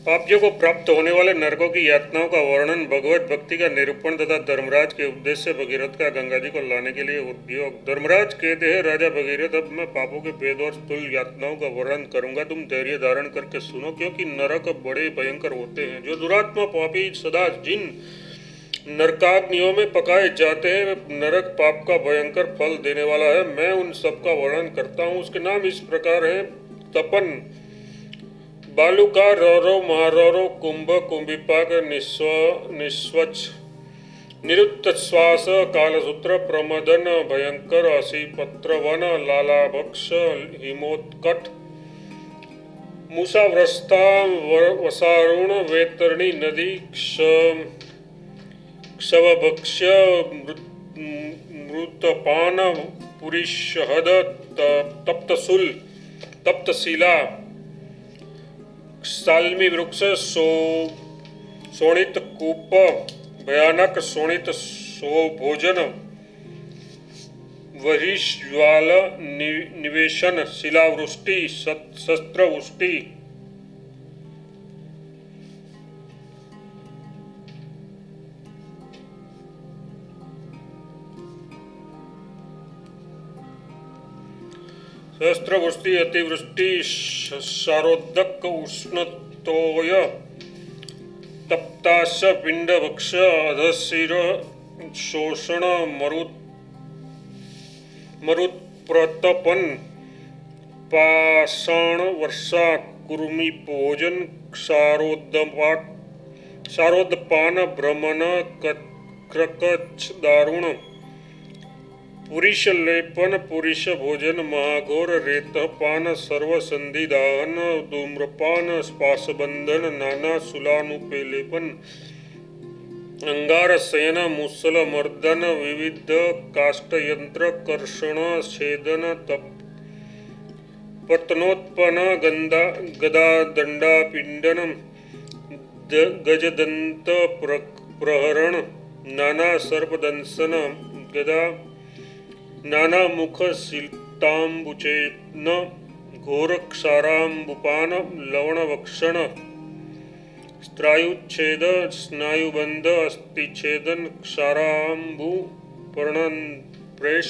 पापियों को प्राप्त होने वाले नरकों की यातनाओं का वर्णन, भगवत भक्ति का निरूपण तथा धर्मराज के उपदेश से भगीरथ का गंगा जी को लाने के लिए उद्योग। धर्मराज कहते हैं, राजा भगीरथ, अब मैं पापों के भेद और स्थूल यातनाओं का वर्णन करूंगा, तुम धैर्य धारण करके सुनो, क्योंकि नरक बड़े भयंकर होते हैं। जो दुरात्मा पापी सदा जिन नरकाग्नियों में पकाए जाते हैं, नरक पाप का भयंकर फल देने वाला है। मैं उन सब का वर्णन करता हूँ। उसके नाम इस प्रकार है: तपन, बालुका, रौरव, महारौरव, कुंभ, कुंभिपाक, निस्वच, निरुक्त श्वास, कालसूत्र, प्रमदन, भयंकर, असीपत्रवन, लालाभक्ष, हिमोत्कट, मूषाव्रस्ता, वसारुण, वैतरणी नदी, क्षवभक्ष्य, मृतपान, पुरीशहद, तप्तशूल, तप्तशिला, साल्मी वृक्ष, शोणित कूप, भयानक शोणित भोजन, वहिष्ज्वाल, निवेशन, शिलावृष्टि, शस्त्रवृष्टि, सहस्त्रवृष्टि, अतिवृष्टि, शारोदक, उष्णतोय, तप्ताश, पिंडभक्ष, अधशिर शोषण, मरुत्प्रतपन, पाषाण वर्षा, कुर्मी भोजन, शारोदपान, भ्रमण, क्रकच, दारुण, पुरीश लेपन, पुरीश भोजन, महाघोर रेतपान, सर्वसंधि दाहन, धूम्रपान, स्पाशबंधन, नाना सुलानुपेलेपन, अंगार शयन, मुसल मर्दन, विविध काष्ठयंत्र, कर्षण, छेदन, पतनोत्पन्न, गदा दंडा पिंडन, गजदंत प्रहरण, नाना सर्पदंशन, गदा, नाना मुख शिल्ताम्बुचेन, घोर क्षाराम्बुपान, लवणवक्षण, स्त्रायुच्छेद, स्नायुबंध, अस्थिछेदन, क्षाराम्बु पर्णप्रेश,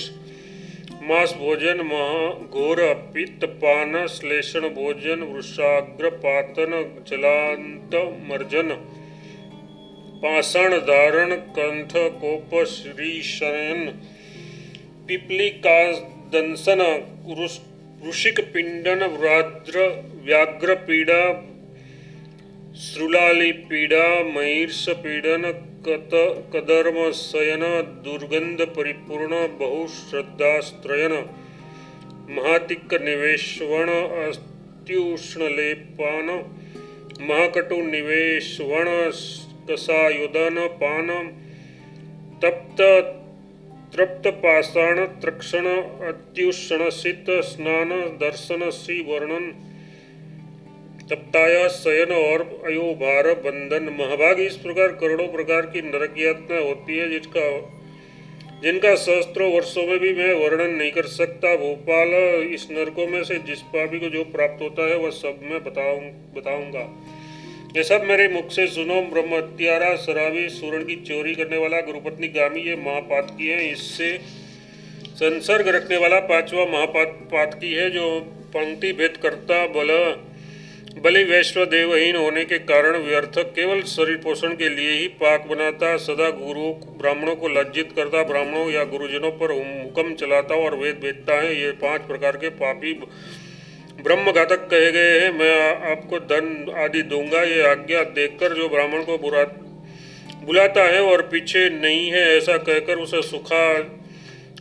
मांस भोजन, महाघोर पित्तपान, श्लेषण भोजन, वृषाग्र पातन, जलांत मर्जन, पाषाण धारण, कंठ कोप, श्रीशयन, पिपलिकादंसन, वृश्चिक पिंडन, व्याघ्र पीड़ा, श्रुलाली पीड़ा, महिर्ष पीडन, कदर्म शयन, दुर्गंध परिपूर्ण, बहुश्रद्धास्त्रयन, महातिक निवेशवण, अत्युष्णलेपान, महाकटु निवेशवण, कसायुधन पान, तृप्त पाषाण त्रक्षण, अत्युष्णसित स्नान, दर्शन सी वर्णन, तप्ताया शयन और अयोभार बंधन। महाभाग इस प्रकार करोड़ों प्रकार की नरक यातना होती है, जिनका सहस्त्रों वर्षों में भी मैं वर्णन नहीं कर सकता। भोपाल, इस नरकों में से जिस पापी को जो प्राप्त होता है वह सब मैं बताऊंगा। ये सब मेरे मुख से सुनो। ब्रह्म हत्यारा, शराबी, सूरण की चोरी करने वाला, गुरुपत्नी गामी, ये महापातकी है। इससे संसर्ग रखने वाला पांचवा महापातकी है, जो पंक्ति भेद करता, बलि वैश्व देवहीन होने के कारण व्यर्थ केवल शरीर पोषण के लिए ही पाक बनाता, सदा गुरु ब्राह्मणों को लज्जित करता, ब्राह्मणों या गुरुजनों पर हुक्म चलाता और वेद बेचता है। ये 5 प्रकार के पापी ब्रह्मघातक कहे गए हैं। मैं आपको धन आदि दूंगा, ये आज्ञा देकर जो ब्राह्मण को बुलाता है और पीछे नहीं है ऐसा कहकर उसे सुखा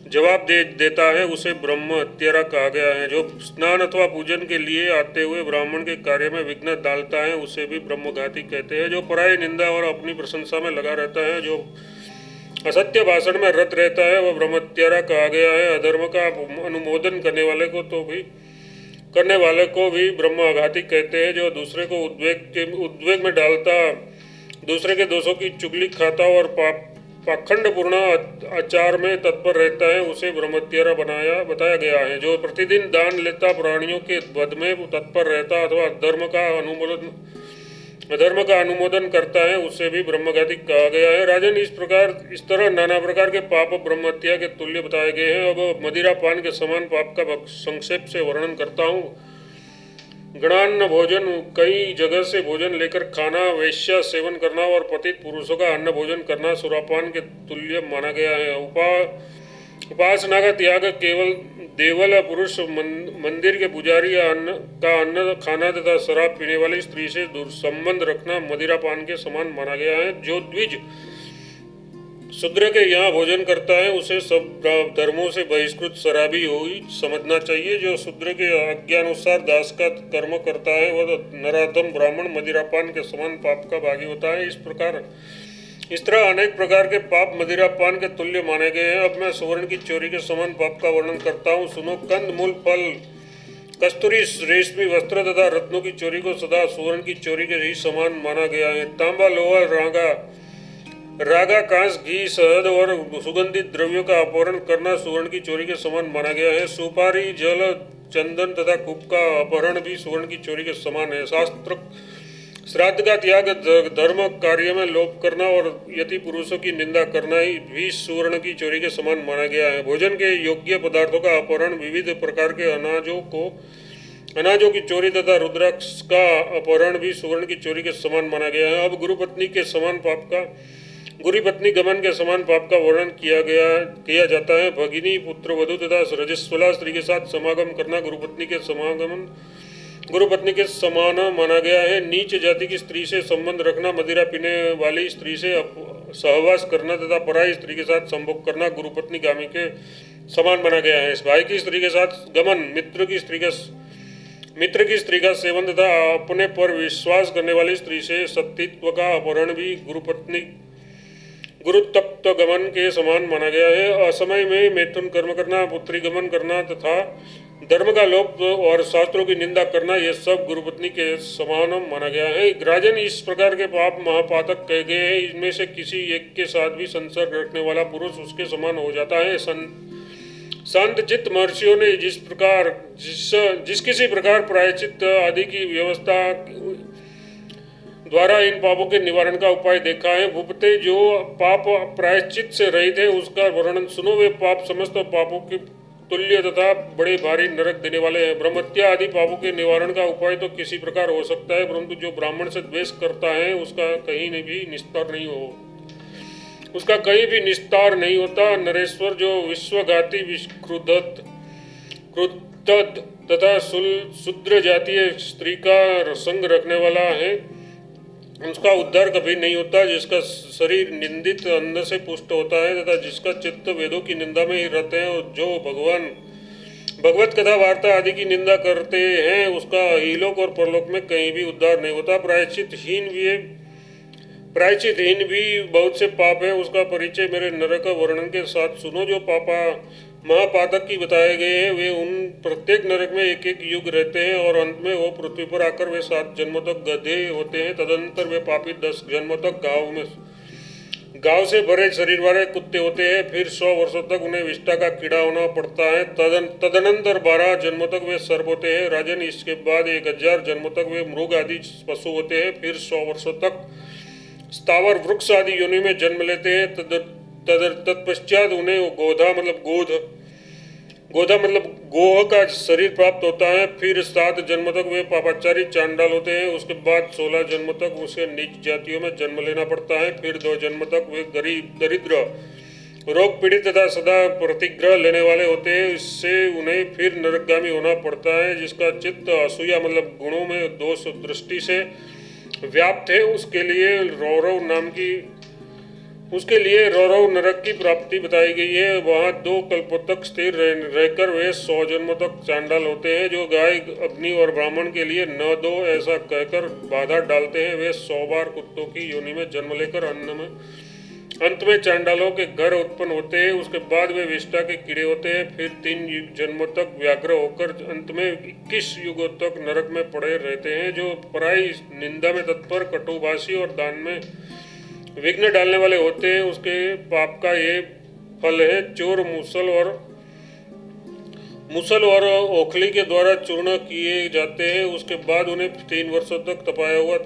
जवाब देता है, उसे ब्रह्म हत्यारा कहा गया है। जो स्नान अथवा पूजन के लिए आते हुए ब्राह्मण के कार्य में विघ्न डालता है, उसे भी ब्रह्मघाती कहते हैं। जो पराई निंदा और अपनी प्रशंसा में लगा रहता है, जो असत्य भाषण में रत रहता है, वह ब्रह्म हत्यारा कहा गया है। अधर्म का अनुमोदन करने वाले को भी ब्रह्मघाती कहते हैं। जो दूसरे को उद्वेग में डालता, दूसरे के दोषों की चुगली खाता और पाखंडपूर्ण आचार में तत्पर रहता है, उसे ब्रह्महत्यारा बताया गया है। जो प्रतिदिन दान लेता, प्राणियों के वध में तत्पर रहता अथवा धर्म का अधर्म का अनुमोदन करता है उसे भी ब्रह्मघाती कहा गया है। राजन, इस तरह नाना प्रकार के पाप ब्रह्म हत्या के तुल्य बताए गए हैं। अब मदिरा पान के समान पाप का संक्षेप से वर्णन करता हूँ। गणान्न भोजन, कई जगह से भोजन लेकर खाना, वेश्या सेवन करना और पतित पुरुषों का अन्न भोजन करना सुरापान के तुल्य माना गया है। उपासना का त्याग, केवल देवल पुरुष, मंदिर के पुजारी या अन्न खाना तथा शराब पीने वाली स्त्री से दूर संबंध रखना मदिरा पान के समान माना गया है। जो द्विज शूद्र के यहाँ भोजन करता है उसे सब धर्मों से बहिष्कृत शराबी हुई समझना चाहिए। जो शूद्र के आज्ञानुसार दास का कर्म करता है वह नराधम ब्राह्मण मदिरापान के समान पाप का भागी होता है। इस तरह अनेक प्रकार के पाप मदिरापान के तुल्य माने गए हैं। अब मैं सुवर्ण की चोरी के समान पाप का वर्णन करता हूँ। सुनो, कंद मूल फल, कस्तूरी रेशमी वस्त्र तथा रत्नों की चोरी को सदा सुवर्ण की चोरी के ही समान माना गया है। तांबा, लोहा, रागा, कांस, घी, शहद और सुगंधित द्रव्यों का अपहरण करना सुवर्ण की चोरी के समान माना गया है। सुपारी, जल, चंदन तथा कुप का अपहरण भी सुवर्ण की चोरी के समान है। शास्त्र श्राद्ध का त्याग, धर्म कार्य में लोभ करना और यति पुरुषों की निंदा करना ही भी सुवर्ण की चोरी के समान माना गया है। भोजन के योग्य पदार्थों का अपहरण, विविध प्रकार के अनाजों की चोरी तथा रुद्राक्ष का अपहरण भी सुवर्ण की चोरी के समान माना गया है। अब गुरुपत्नी गमन के समान पाप का वर्णन किया जाता है। भगिनी, पुत्र वधू तथा रजस्वला स्त्री के साथ समागम करना गुरुपत्नी के समान माना गया है। नीच जाति की स्त्री से संबंध रखना, मदिरा पीने वाली स्त्री से सहवास करना तथा पराई स्त्री के साथ संभोग करना गुरुपत्नी गामी के समान माना गया है। भाई की स्त्री के साथ गमन, मित्र की स्त्री का सेवन तथा अपने पर विश्वास करने वाली स्त्री से सतीत्व का अपहरण भी गुरुतत्व गमन के समान माना गया है। असमय में मैथुन कर्म करना, पुत्री गमन करना तथा धर्म का लोप और शास्त्रों की निंदा करना, यह सब गुरुपत्नी के समान माना गया है। राजन, इस प्रकार के पाप महापातक कहे गए हैं। इनमें से किसी एक के साथ भी संसर्ग रखने वाला पुरुष उसके समान हो जाता है। संत चित्त महर्षियों ने जिस किसी प्रकार प्रायश्चित आदि की व्यवस्था द्वारा इन पापों के निवारण का उपाय देखा है। भूपते, जो पाप प्रायश्चित से रहित है उसका वर्णन सुनो। वे पाप समस्त पापों के तुल्य तथा बड़े भारी नरक देने वाले हैं। ब्रह्महत्या आदि पापों के निवारण का उपाय तो किसी प्रकार हो सकता है, परंतु जो ब्राह्मण से द्वेष करता है उसका कहीं भी निस्तार नहीं होता। नरेश्वर, जो विश्वघाती, क्रुद्ध तथा शूद्र जातीय स्त्री का संग रखने वाला है, उसका उद्धार कभी नहीं होता। जिसका शरीर निंदित अन्न से पुष्ट होता है तथा जिसका चित्त वेदों की निंदा में ही रहते हैं और जो भगवत कथा वार्ता आदि की निंदा करते हैं उसका इहलोक और परलोक में कहीं भी उद्धार नहीं होता। प्रायश्चितहीन भी बहुत से पाप है, उसका परिचय मेरे नरक वर्णन के साथ सुनो। जो महापातक की बताए गए हैं वे उन प्रत्येक नरक में एक युग रहते हैं और अंत में वो पृथ्वी पर आकर वे 7 जन्मों तक गधे होते हैं। तदनंतर वे पापी 10 जन्मों तक गांव से भरे शरीर वाले कुत्ते होते हैं। फिर 100 वर्षों तक उन्हें विष्ठा का कीड़ा होना पड़ता है। तदनंतर 12 जन्मों तक वे सर्प होते हैं। राजन, इसके बाद 1000 जन्मों तक वे मृग आदि पशु होते हैं। फिर 100 वर्षों तक स्थावर वृक्ष आदि योनि में जन्म लेते हैं। तत्पश्चात उन्हें गोधा मतलब गोह का शरीर प्राप्त होता है। फिर 7 जन्म तक वे पापाचारी चांडाल होते हैं। उसके बाद 16 जन्म तक उसे नीच जातियों में जन्म लेना पड़ता है। फिर 2 जन्म तक वे गरीब, दरिद्र, रोग पीड़ित तथा सदा प्रतिग्रह लेने वाले होते हैं। इससे उन्हें फिर नरकगामी होना पड़ता है। जिसका चित्त असूया मतलब गुणों में दोष दृष्टि से व्याप्त है उसके लिए रौरव नरक की प्राप्ति बताई गई है। वहाँ 2 कल्पों तक स्थिर रहकर वे 100 जन्मों तक चांडाल होते हैं। जो गाय, अग्नि और ब्राह्मण के लिए न दो ऐसा कहकर बाधा डालते हैं, वे 100 बार कुत्तों की योनि में जन्म लेकर अंत में चांडालों के घर उत्पन्न होते हैं। उसके बाद वे विष्ठा के कीड़े होते हैं। फिर 3 जन्मों तक व्याघ्र होकर अंत में 21 युगों तक नरक में पड़े रहते हैं। जो पराई निंदा में तत्पर, कटुभाषी और दान में विघ्न डालने वाले होते हैं उसके पाप का ये फल है। चोर, मुसल और ओखली के द्वारा चूर्ण किए जाते हैं। उसके बाद उन्हें 3 वर्षों तक तपाया हुआ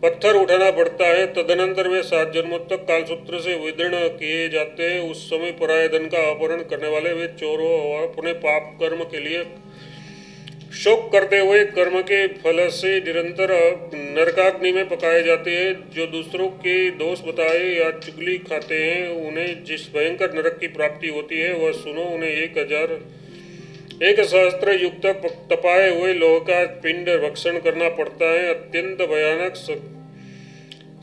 पत्थर उठाना पड़ता है। तदनंतर वे 7 जन्मों तक कालसूत्र से विदीर्ण किए जाते हैं। उस समय पराये धन का अपहरण करने वाले वे चोरों और अपने पाप कर्म के लिए शोक करते हुए कर्म के फल से निरंतर नरकाग्नि में पकाए जाते हैं। जो दूसरों के दोष बताए या चुगली खाते हैं उन्हें जिस भयंकर नरक की प्राप्ति होती है वह सुनो। उन्हें 1 सहस्त्र युग तक तपाए हुए लोह का पिंड भक्षण करना पड़ता है। अत्यंत भयानक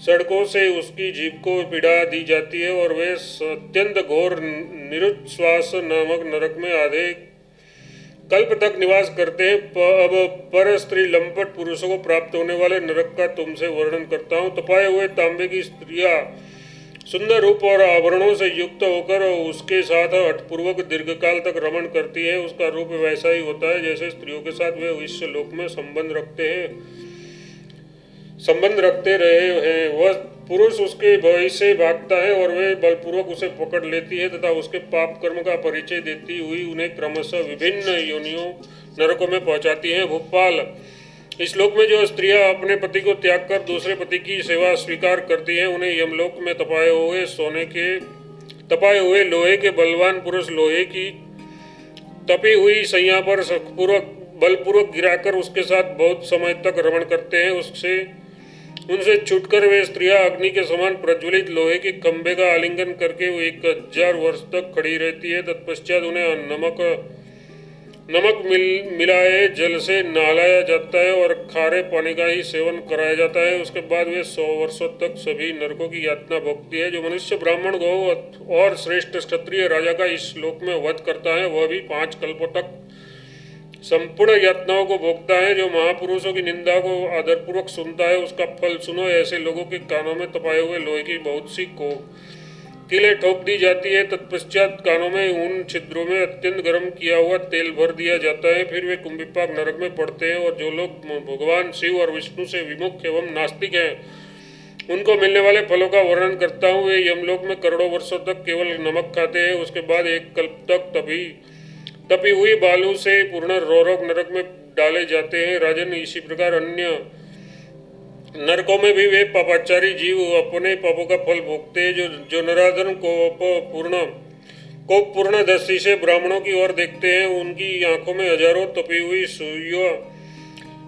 सड़कों से उसकी जीभ को पीड़ा दी जाती है और वे अत्यंत घोर निरुच्छ्वास नामक नरक में आधे कल्प तक निवास करते हैं। अब पर स्त्री लंपट पुरुषों को प्राप्त होने वाले नरक का तुमसे वर्णन करता हूँ। तपाए हुए तांबे की स्त्रियां सुंदर रूप और आभरणों से युक्त होकर उसके साथ हठपूर्वक दीर्घकाल तक रमण करती है। उसका रूप वैसा ही होता है जैसे स्त्रियों के साथ वे इस लोक में संबंध रखते रहे हैं। वह पुरुष उसके भय से भागता है और वे बलपूर्वक उसे पकड़ लेती है तथा उसके पाप कर्म का परिचय देती हुई उन्हें क्रमशः विभिन्न योनियों नरकों में पहुंचाती है। भोपाल, इस लोक में जो स्त्रियां अपने पति को त्याग कर दूसरे पति की सेवा स्वीकार करती हैं उन्हें यमलोक में तपाए हुए लोहे के बलवान पुरुष लोहे की तपी हुई सैया पर बलपूर्वक गिराकर उसके साथ बहुत समय तक रमण करते हैं। उनसे छूटकर वे स्त्रियां अग्नि के समान प्रज्वलित लोहे के खंभे का आलिंगन करके 1000 वर्ष तक खड़ी रहती है। तत्पश्चात उन्हें नमक मिलाए जल से नहलाया जाता है और खारे पानी का ही सेवन कराया जाता है। उसके बाद वे 100 वर्षों तक सभी नरकों की यातना भोगती है। जो मनुष्य ब्राह्मण गौ और श्रेष्ठ क्षत्रिय राजा का इस श्लोक में वध करता है वह भी 5 कल्पों तक संपूर्ण यातनाओं को भोगता है। जो महापुरुषों की निंदा को आदरपूर्वक सुनता है उसका फल सुनो। ऐसे लोगों के कानों में तपाए हुए लोहे की बहुत सी कीलें ठोक दी जाती है। तत्पश्चात कानों में उन छिद्रों में अत्यंत गर्म किया हुआ तेल भर दिया जाता है। फिर वे कुंभिपाक नरक में पड़ते हैं। और जो लोग भगवान शिव और विष्णु से विमुख एवं नास्तिक हैं उनको मिलने वाले फलों का वर्णन करता हूँ। वे यमलोक में करोड़ों वर्षों तक केवल नमक खाते हैं। उसके बाद 1 कल्प तक तपी हुई बालू से पूर्ण रोरक नरक में डाले जाते हैं। राजन, इसी प्रकार अन्य नरकों में भी वे पापाचारी जीव अपने पापों का फल भोगते हैं। जो नराधन को पूर्ण दृष्टि से ब्राह्मणों की ओर देखते हैं उनकी आंखों में हजारों तपी हुई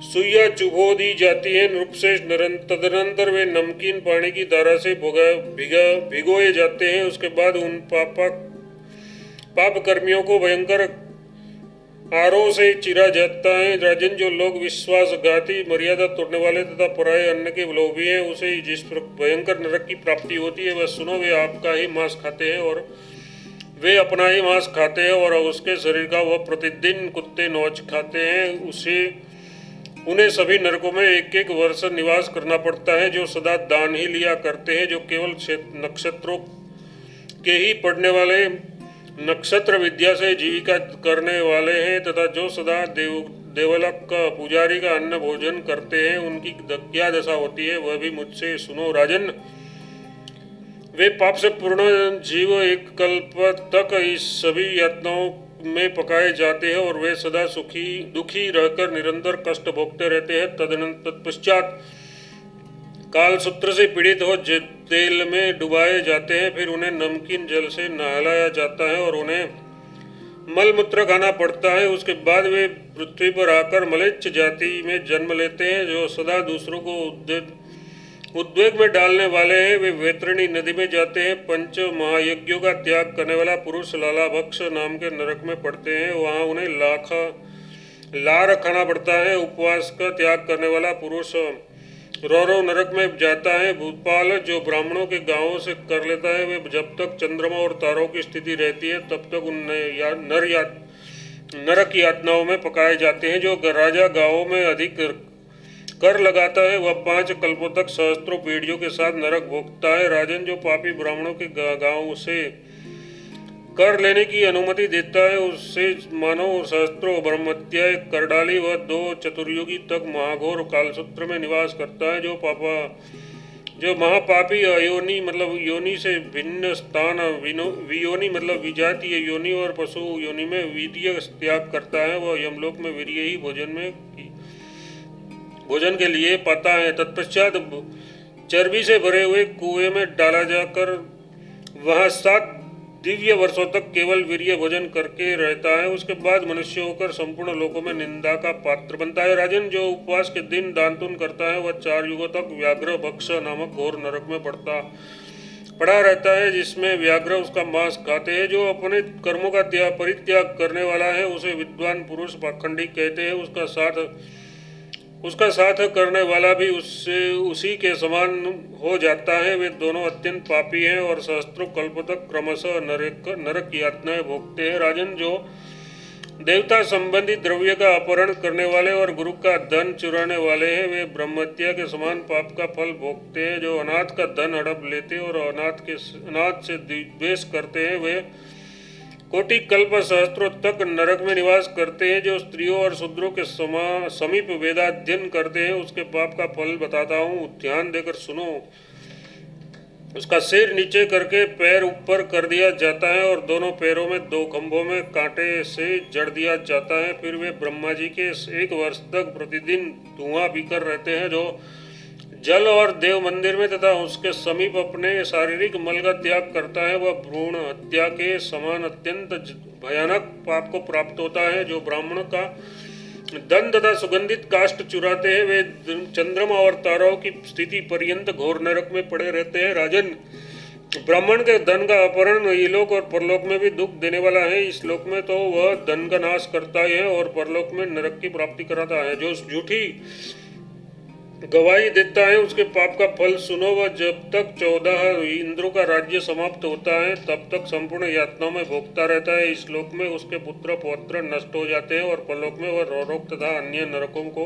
सुइयां चुभो दी जाती है। नृपश्रेष्ठ, तदनंतर वे नमकीन पानी की धारा से भिगोए जाते हैं। उसके बाद उन पाप कर्मियों को भयंकर आरों से चिरा जाता है। राजन, जो लोग विश्वासघाती, मर्यादा तोड़ने वाले तथा पराये अन्न के लोभी हैं उसे जिस भयंकर नरक की प्राप्ति होती है वह सुनो। वे आपका ही मांस खाते हैं और वे अपना ही मांस खाते हैं और उसके शरीर का वह प्रतिदिन कुत्ते नोच खाते हैं। उन्हें सभी नरकों में 1 वर्ष निवास करना पड़ता है। जो सदा दान ही लिया करते हैं, जो केवल नक्षत्रों के ही पढ़ने वाले नक्षत्र विद्या से जीविका करने वाले हैं तथा जो सदा देवलोक का पुजारी का अन्न भोजन करते हैं उनकी क्या दशा होती है वह भी मुझसे सुनो। राजन, वे पाप से पूर्ण जीव 1 कल्प तक इस सभी यातनाओं में पकाए जाते हैं और वे सदा दुखी रहकर निरंतर कष्ट भोगते रहते हैं। तत्पश्चात कालसूत्र से पीड़ित हो तेल में डुबाए जाते हैं। फिर उन्हें नमकीन जल से नहलाया जाता है और उन्हें मलमूत्र खाना पड़ता है। उसके बाद वे पृथ्वी पर आकर मलेच्छ जाति में जन्म लेते हैं। जो सदा दूसरों को उद्वेग में डालने वाले हैं वे वैतरणी नदी में जाते हैं। 5 महायज्ञों का त्याग करने वाला पुरुष लालाभक्ष नाम के नरक में पड़ते हैं। वहाँ उन्हें लार खाना पड़ता है। उपवास का त्याग करने वाला पुरुष रौरव नरक में जाता है। भूपाल, जो ब्राह्मणों के गांवों से कर लेता है वे जब तक चंद्रमा और तारों की स्थिति रहती है तब तक उन नरक यातनाओं में पकाए जाते हैं। जो राजा गांवों में अधिक कर लगाता है वह 5 कल्पों तक सहस्त्रों पीढ़ियों के साथ नरक भोगता है। राजन, जो पापी ब्राह्मणों के गांव से कर लेने की अनुमति देता है उससे मानव सहस्त्रों ब्रह्मत्याय कर डाली। वह 2 चतुर्युगी तक महाघोर कालसूत्र में निवास करता है। जो जो महापापी अयोनि मतलब योनि से भिन्न स्थान वियोनि मतलब विजातीय योनि और पशु योनि में वीर्य त्याग करता है, वह यमलोक में वीर्य ही भोजन के लिए पाता है। तत्पश्चात चर्बी से भरे हुए कुएं में डाला जाकर वहां 7 दिव्य वर्षों तक केवल वीर्य भोजन करके रहता है। उसके बाद मनुष्य होकर संपूर्ण लोकों में निंदा का पात्र बनता है। राजन, जो उपवास के दिन दान पुण्य करता है वह 4 युगों तक व्याघ्र भक्ष नामक घोर नरक में पड़ा रहता है, जिसमें व्याघ्र उसका मांस खाते हैं। जो अपने कर्मों का परित्याग करने वाला है उसे विद्वान पुरुष पाखंडी कहते हैं। उसका साथ करने वाला भी उसी के समान हो जाता है। वे दोनों अत्यंत पापी हैं और सहस्त्रों कल्प तक क्रमशः नरक यातनाएं भोगते हैं। राजन, जो देवता संबंधी द्रव्य का अपहरण करने वाले और गुरु का धन चुराने वाले हैं, वे ब्रह्महत्या के समान पाप का फल भोगते हैं। जो अनाथ का धन हड़प लेते और अनाथ से द्वेष करते हैं, वे कोटि कल्प सहस्त्रों तक नरक में निवास करते हैं। जो स्त्रियों और शूद्रों के समीप वेदाध्ययन करते हैं, उसके पाप का फल बताता हूँ, ध्यान देकर सुनो। उसका सिर नीचे करके पैर ऊपर कर दिया जाता है और दोनों पैरों में 2 खंभों में कांटे से जड़ दिया जाता है। फिर वे ब्रह्मा जी के 1 वर्ष तक प्रतिदिन धुआं पीकर रहते हैं। जो जल और देव मंदिर में तथा उसके समीप अपने शारीरिक मल का त्याग करता है, वह भ्रूण हत्या के समान अत्यंत भयानक पाप को प्राप्त होता है। जो ब्राह्मण का धन तथा सुगंधित काष्ठ चुराते हैं, वे चंद्रमा और तारों की स्थिति पर्यंत घोर नरक में पड़े रहते हैं। राजन, ब्राह्मण के धन का अपहरण इलोक और परलोक में भी दुख देने वाला है। इस लोक में तो वह धन का नाश करता है और परलोक में नरक की प्राप्ति कराता है। जो झूठी गवाही देता है, उसके पाप का फल सुनो। वह जब तक 14 इंद्रों का राज्य समाप्त होता है तब तक संपूर्ण यातनाओं में भोगता रहता है। इस लोक में उसके पुत्र पौत्र नष्ट हो जाते हैं और परलोक में वह रोग तथा अन्य नरकों को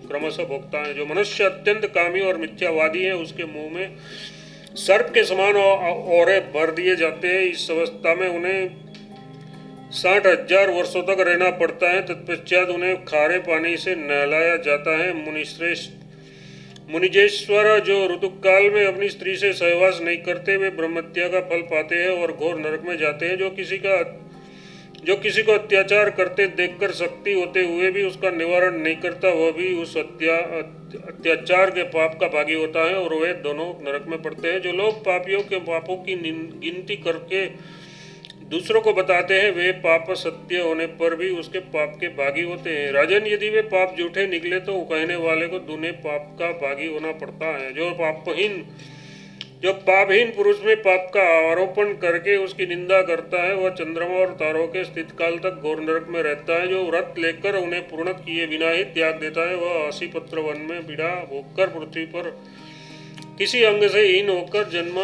क्रमशः भोगता है। जो मनुष्य अत्यंत कामी और मिथ्यावादी है, उसके मुंह में सर्प के समान औरे भर दिए जाते हैं। इस अवस्था में उन्हें 60,000 वर्षों तक रहना पड़ता है। तत्पश्चात उन्हें खारे पानी से नहलाया जाता है। मुनिजेश्वर, जो ऋतुकाल में अपनी स्त्री से सहवास नहीं करते, वे ब्रह्महत्या का फल पाते हैं और घोर नरक में जाते हैं। जो किसी को अत्याचार करते देखकर शक्ति होते हुए भी उसका निवारण नहीं करता, वह भी उस अत्याचार के पाप का भागी होता है और वे दोनों नरक में पड़ते हैं। जो लोग पापियों के पापों की गिनती करके दूसरों को बताते हैं, वे पाप सत्य होने पर भी उसके पाप के भागी होते हैं। राजन, यदि वे पाप झूठे निकले तो कहने वाले को दुने पाप का भागी होना पड़ता है। जो पापहीन पुरुष में पाप का आरोपण करके उसकी निंदा करता है, वह चंद्रमा और तारों के स्थित काल तक घोर नरक में रहता है। जो व्रत लेकर उन्हें पूर्ण किए बिना ही त्याग देता है, वह 80 पत्र वन में पीड़ा भोगकर पृथ्वी पर किसी अंग से हीन होकर जन्म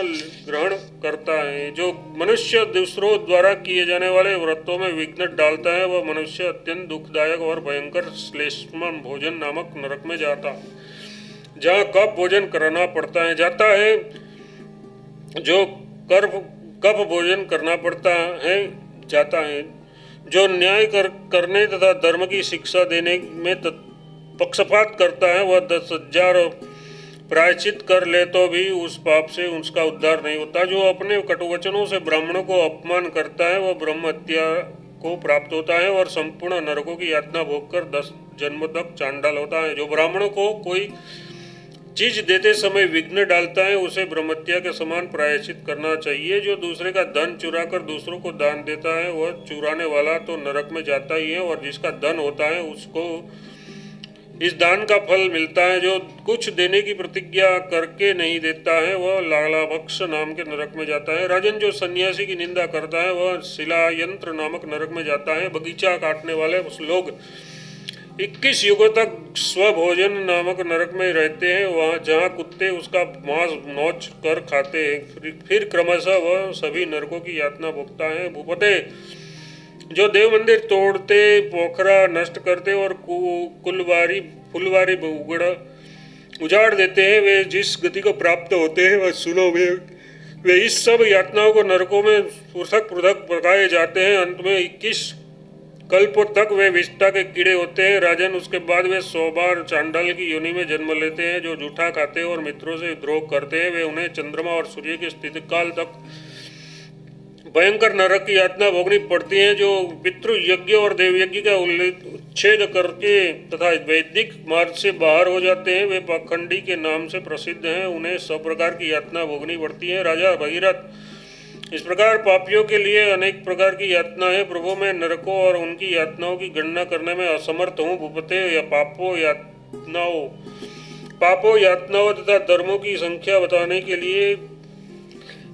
ग्रहण करता है। जो मनुष्य दूसरों द्वारा किए जाने वाले व्रतों में विघ्न डालता है, वह मनुष्य अत्यंत दुखदायक और भयंकर श्लेष्म भोजन नामक नरक में जाता है, जहाँ कप भोजन कराना पड़ता है जाता है। जो कप भोजन करना पड़ता है जाता है। जो न्याय करने तथा धर्म की शिक्षा देने में पक्षपात करता है, वह 10,000 प्रायश्चित कर ले तो भी उस पाप से उसका उद्धार नहीं होता। जो अपने कटुवचनों से ब्राह्मणों को अपमान करता है, वह ब्रह्म हत्या को प्राप्त होता है और संपूर्ण नरकों की यातना भोगकर 10 जन्म तक चांडाल होता है। जो ब्राह्मणों को कोई चीज देते समय विघ्न डालता है, उसे ब्रह्महत्या के समान प्रायश्चित करना चाहिए। जो दूसरे का धन चुरा कर दूसरों को दान देता है, वह चुराने वाला तो नरक में जाता ही है और जिसका धन होता है उसको इस दान का फल मिलता है। जो कुछ देने की प्रतिज्ञा करके नहीं देता है, वह लालाभक्ष नाम के नरक में जाता है। राजन, जो सन्यासी की निंदा करता है, वह शिलायंत्र नामक नरक में जाता है। बगीचा काटने वाले लोग 21 युगों तक स्वभोजन नामक नरक में रहते हैं, वहाँ जहाँ कुत्ते उसका मांस नोच कर खाते हैं। फिर क्रमशः वह सभी नरकों की यातना भोगता है। भूपते, जो देव मंदिर तोड़ते, पोखरा नष्ट करते और फुलवारी उजाड़ देते हैं, वे जिस गति को प्राप्त होते हैं वह सुनो। वे इस सब यातनाओं को नरकों में पृथक पृथक पकाए जाते हैं। अंत में 21 कल्पों तक वे विष्टा के कीड़े होते हैं राजन। उसके बाद वे 100 बार चांडाल की योनि में जन्म लेते हैं। जो जूठा खाते हैं और मित्रों से द्रोह करते हैं, वे उन्हें चंद्रमा और सूर्य की स्थिति काल तक भयंकर नरक की यातना भोगनी पड़ती है। जो पितृ यज्ञ और देव यज्ञ का उच्छेद करके तथा वैदिक मार्ग से बाहर हो जाते हैं, वे पाखंडी के नाम से प्रसिद्ध हैं। उन्हें सब प्रकार की यातना भोगनी पड़ती है। राजा भगीरथ, इस प्रकार पापियों के लिए अनेक प्रकार की यातना है। प्रभु, मैं नरकों और उनकी यातनाओं की गणना करने में असमर्थ हूँ। भूपते, या पापों यातनाओं तथा धर्मों की संख्या बताने के लिए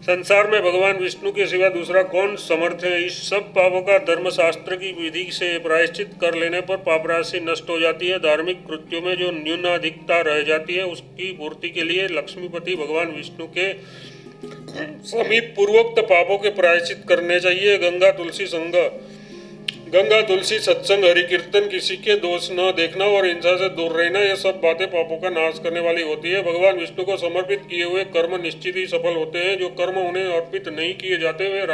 संसार में भगवान विष्णु के सिवा दूसरा कौन समर्थ है। इस सब पापों का धर्मशास्त्र की विधि से प्रायश्चित कर लेने पर पाप राशि नष्ट हो जाती है। धार्मिक कृत्यों में जो न्यूनाधिकता रह जाती है, उसकी पूर्ति के लिए लक्ष्मीपति भगवान विष्णु के समीप पूर्वोक्त पापों के प्रायश्चित करने चाहिए। गंगा तुलसी सत्संग, हरि कीर्तन, किसी के दोष न देखना और हिंसा से दूर रहना, ये सब बातें पापों का नाश करने वाली होती है। भगवान विष्णु को समर्पित किए हुए कर्म निश्चित ही सफल होते हैं। जो कर्म उन्हें अर्पित नहीं किए जाते, वे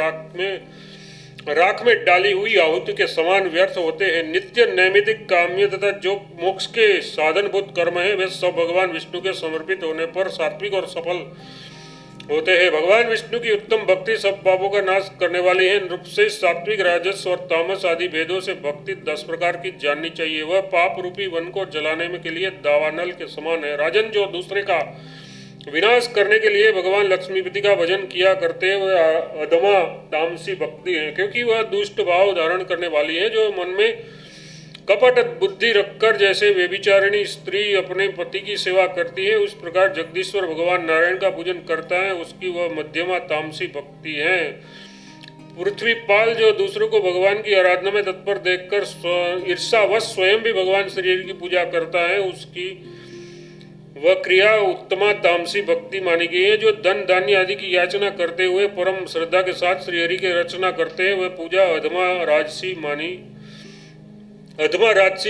राख में डाली हुई आहुति के समान व्यर्थ होते हैं। नित्य नैमितिक काम्य तथा जो मोक्ष के साधनभूत कर्म है, वे सब भगवान विष्णु के समर्पित होने पर सात्विक और सफल होते हैं। भगवान विष्णु की उत्तम भक्ति सब पापों का नाश करने वाली है। नृप से सात्विक, राजस और तामस आदि भेदों से भक्ति 10 प्रकार की जाननी चाहिए। वह पाप रूपी वन को जलाने में के लिए दावानल के समान है। राजन, जो दूसरे का विनाश करने के लिए भगवान लक्ष्मीपति का भजन किया करते हैं, वह अधमा तामसी भक्ति है, क्योंकि वह दुष्ट भाव धारण करने वाली है। जो मन में कपट बुद्धि रखकर जैसे व्यभिचारिणी स्त्री अपने पति की सेवा करती है, उस प्रकार जगदीश्वर भगवान नारायण का पूजन करता है, उसकी वह मध्यमा तामसी भक्ति है। पृथ्वीपाल, जो दूसरों को भगवान की आराधना में तत्पर देखकर ईर्षावश स्वयं भी भगवान श्री हरि की पूजा करता है, उसकी वह क्रिया उत्तमा तामसी भक्ति मानी गई है। जो धन धान्य आदि की याचना करते हुए परम श्रद्धा के साथ श्री हरि की रचना करते हैं, वह पूजा अधमा राजसी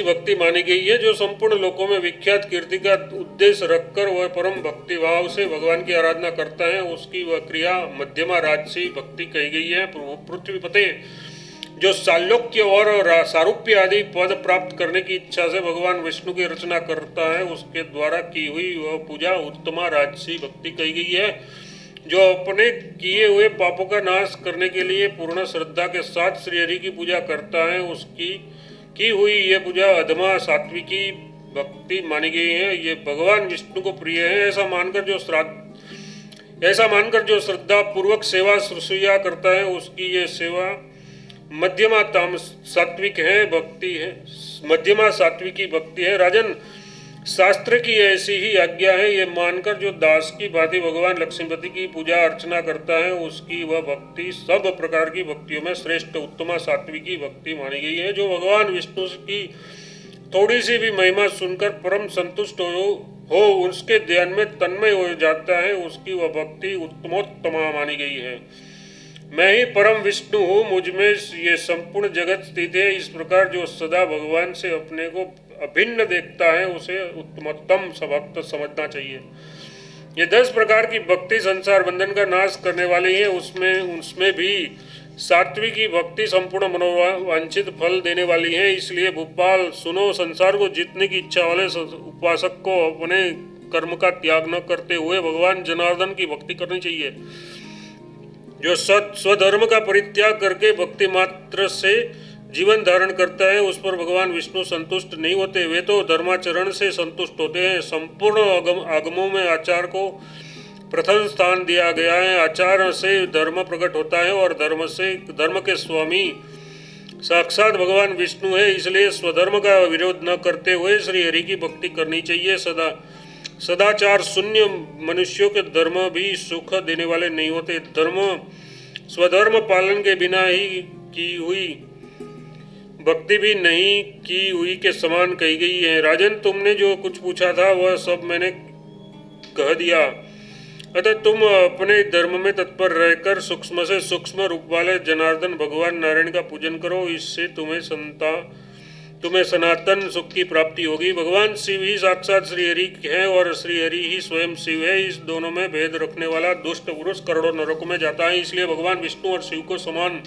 भक्ति मानी गई है। जो संपूर्ण लोकों में विख्यात कीर्ति का उद्देश्य रखकर वह परम भक्ति भाव से भगवान की आराधना करता है, उसकी वह क्रिया मध्यमा राजसी भक्ति कही गई है। पृथ्वीपते, जो सालोक्य और सारूप्य आदि पद प्राप्त करने की इच्छा से भगवान विष्णु की रचना करता है, उसके द्वारा की हुई वह पूजा उत्तमा राजसी भक्ति कही गई है। जो अपने किए हुए पापों का नाश करने के लिए पूर्ण श्रद्धा के साथ श्री हरि की पूजा करता है, उसकी की हुई ये पूजा अधमा सात्विकी भक्ति मानी गई है। ये भगवान विष्णु को प्रिय है। ऐसा मानकर जो श्रद्धा पूर्वक सेवा शुश्रूषा करता है, उसकी ये सेवा मध्यमा सात्विकी भक्ति है। राजन, शास्त्र की ऐसी ही आज्ञा है। ये मानकर जो दास की भांति भगवान लक्ष्मीपति की पूजा अर्चना करता है, उसकी वह भक्ति सब प्रकार की भक्तियों में श्रेष्ठ उत्तमा सात्विकी भक्ति मानी गई है। जो भगवान विष्णु की थोड़ी सी भी महिमा सुनकर परम संतुष्ट हो उसके ध्यान में तन्मय हो जाता है, उसकी वह भक्ति उत्तमोत्तमा मानी गई है। मैं ही परम विष्णु हूँ, मुझ में ये संपूर्ण जगत स्थित है। इस प्रकार जो सदा भगवान से अपने को अभिन्न देखता है, उसे उत्तमोत्तम भक्त समझना चाहिए। ये 10 प्रकार की भक्ति संसार बंधन का नाश करने वाली है। उसमें भी सात्विकी भक्ति संपूर्ण मनोवांछित फल देने वाली है। इसलिए भूपाल सुनो, संसार को जीतने की इच्छा वाले उपासक को अपने कर्म का त्याग न करते हुए भगवान जनार्दन की भक्ति करनी चाहिए। जो स्वधर्म का परित्याग करके भक्ति मात्र से जीवन धारण करता है, उस पर भगवान विष्णु संतुष्ट नहीं होते। वे तो धर्माचरण से संतुष्ट होते हैं। संपूर्ण आगमों में आचार को प्रथम स्थान दिया गया है। आचार से धर्म प्रकट होता है और धर्म के स्वामी साक्षात भगवान विष्णु है। इसलिए स्वधर्म का विरोध न करते हुए श्री हरि की भक्ति करनी चाहिए। सदाचार शून्य मनुष्यों के धर्म भी सुख देने वाले नहीं होते। स्वधर्म पालन के बिना ही की हुई भक्ति भी नहीं की हुई के समान कही गई है। राजन, तुमने जो कुछ पूछा था वह सब मैंने कह दिया। अतः तुम अपने धर्म में तत्पर रहकर सूक्ष्म से सूक्ष्म रूप वाले जनार्दन भगवान नारायण का पूजन करो। इससे तुम्हें सनातन सुख की प्राप्ति होगी। भगवान शिव ही साक्षात श्री हरि है और श्री हरि ही स्वयं शिव है। इस दोनों में भेद रखने वाला दुष्ट पुरुष करोड़ों नरकों में जाता है। इसलिए भगवान विष्णु और शिव को समान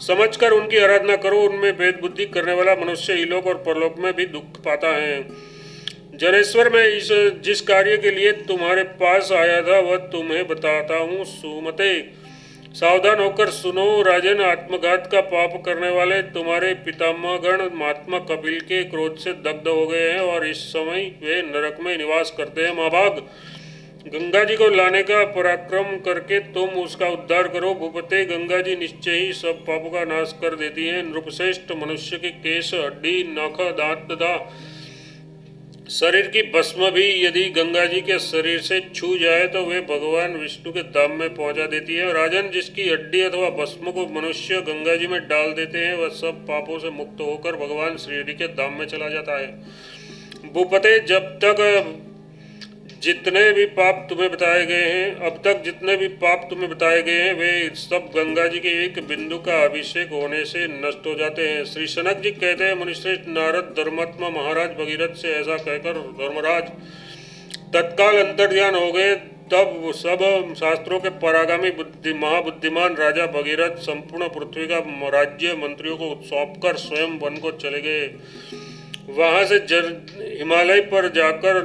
समझकर उनकी आराधना करो। उनमें भेद बुद्धि करने वाला मनुष्य इलोक और परलोक में भी दुख पाता है। जनेश्वर, मैं इस जिस कार्य के लिए तुम्हारे पास आया था वह तुम्हें बताता हूँ। सुमते, सावधान होकर सुनो। राजन, आत्मघात का पाप करने वाले तुम्हारे पितामहगण महात्मा कपिल के क्रोध से दग्ध हो गए हैं और इस समय वे नरक में निवास करते हैं। महाभाग, गंगा जी को लाने का पराक्रम करके तुम उसका उद्धार करो। भूपते, गंगा जी निश्चय ही सब पापों का नाश कर देती है। नृपश्रेष्ठ, मनुष्य के केश, हड्डी, नख, दांत तथा शरीर की भस्म भी यदि गंगा जी के शरीर से छू जाए तो वे भगवान विष्णु के धाम में पहुंचा देती है। राजन, जिसकी हड्डी अथवा भस्म को मनुष्य गंगा जी में डाल देते हैं वह सब पापों से मुक्त होकर भगवान श्री हरि के धाम में चला जाता है। भूपते, अब तक जितने भी पाप तुम्हें बताए गए हैं वे सब गंगा जी के एक बिंदु का अभिषेक होने से नष्ट हो जाते हैं। श्री सनक जी कहते हैं, मुनिश्रेष्ठ नारद धर्मात्मा महाराज भगीरथ से ऐसा कहकर धर्मराज तत्काल अंतर्ध्यान हो गए। तब सब शास्त्रों के परागामी महाबुद्धिमान राजा भगीरथ संपूर्ण पृथ्वी का राज्य मंत्रियों को सौंपकर स्वयं वन को चले गए। वहां से हिमालय पर जाकर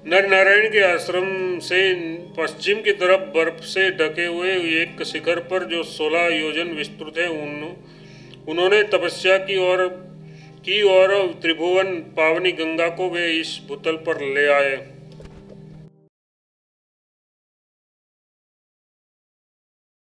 नर नारायण के आश्रम से पश्चिम की तरफ बर्फ से ढके हुए एक शिखर पर जो 16 योजन विस्तृत है उन्होंने तपस्या की और त्रिभुवन पावनी गंगा को वे इस भूतल पर ले आए।